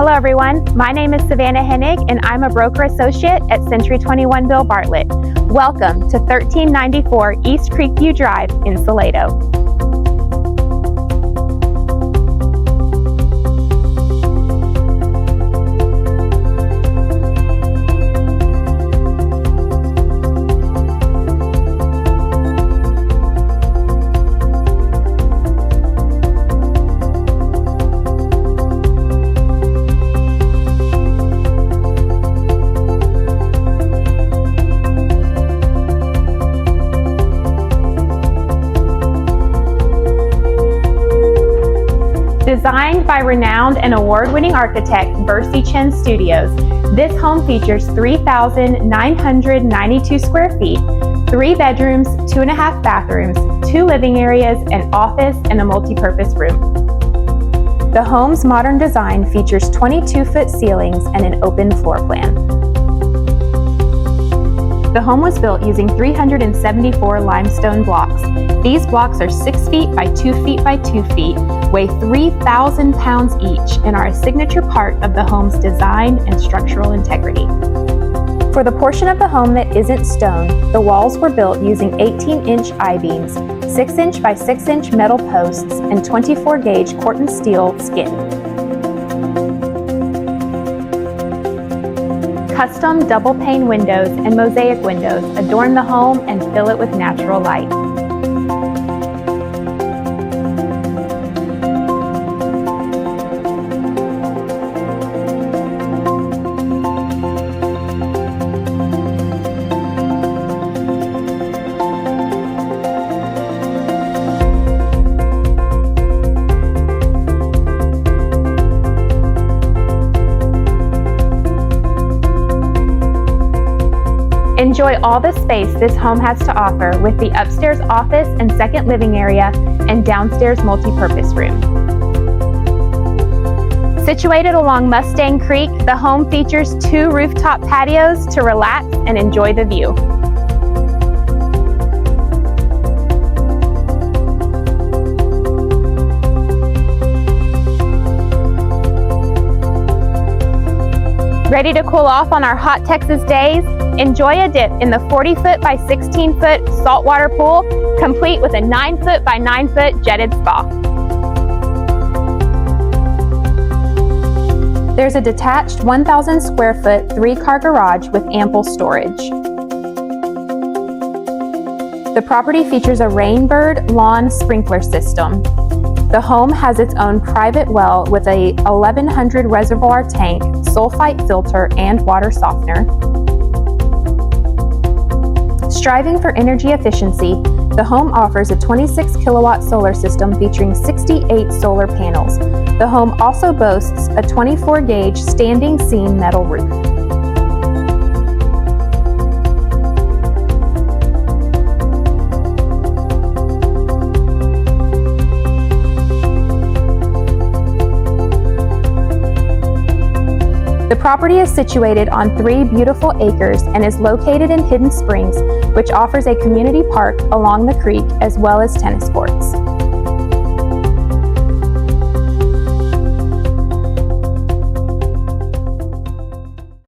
Hello everyone, my name is Savannah Hennig and I'm a broker associate at Century 21 Bill Bartlett. Welcome to 1394 East Creekview Drive in Salado. Designed by renowned and award-winning architect Bercy Chen Studios, this home features 3,992 square feet, 3 bedrooms, 2.5 bathrooms, 2 living areas, an office, and a multi-purpose room. The home's modern design features 22-foot ceilings and an open floor plan. The home was built using 374 limestone blocks. These blocks are 6 feet by 2 feet by 2 feet, weigh 3,000 pounds each, and are a signature part of the home's design and structural integrity. For the portion of the home that isn't stone, the walls were built using 18-inch I-beams, 6-inch by 6-inch metal posts, and 24-gauge corten steel skin. Custom double pane windows and mosaic windows adorn the home and fill it with natural light. Enjoy all the space this home has to offer with the upstairs office and second living area and downstairs multi-purpose room. Situated along Mustang Creek, the home features 2 rooftop patios to relax and enjoy the view. Ready to cool off on our hot Texas days? Enjoy a dip in the 40-foot by 16-foot saltwater pool, complete with a 9-foot by 9-foot jetted spa. There's a detached 1,000 square foot 3-car garage with ample storage. The property features a Rainbird lawn sprinkler system. The home has its own private well with a 1,100 reservoir tank, sulfite filter, and water softener. Striving for energy efficiency, the home offers a 26 kilowatt solar system featuring 68 solar panels. The home also boasts a 24-gauge standing seam metal roof. The property is situated on 3 beautiful acres and is located in Hidden Springs, which offers a community park along the creek as well as tennis courts.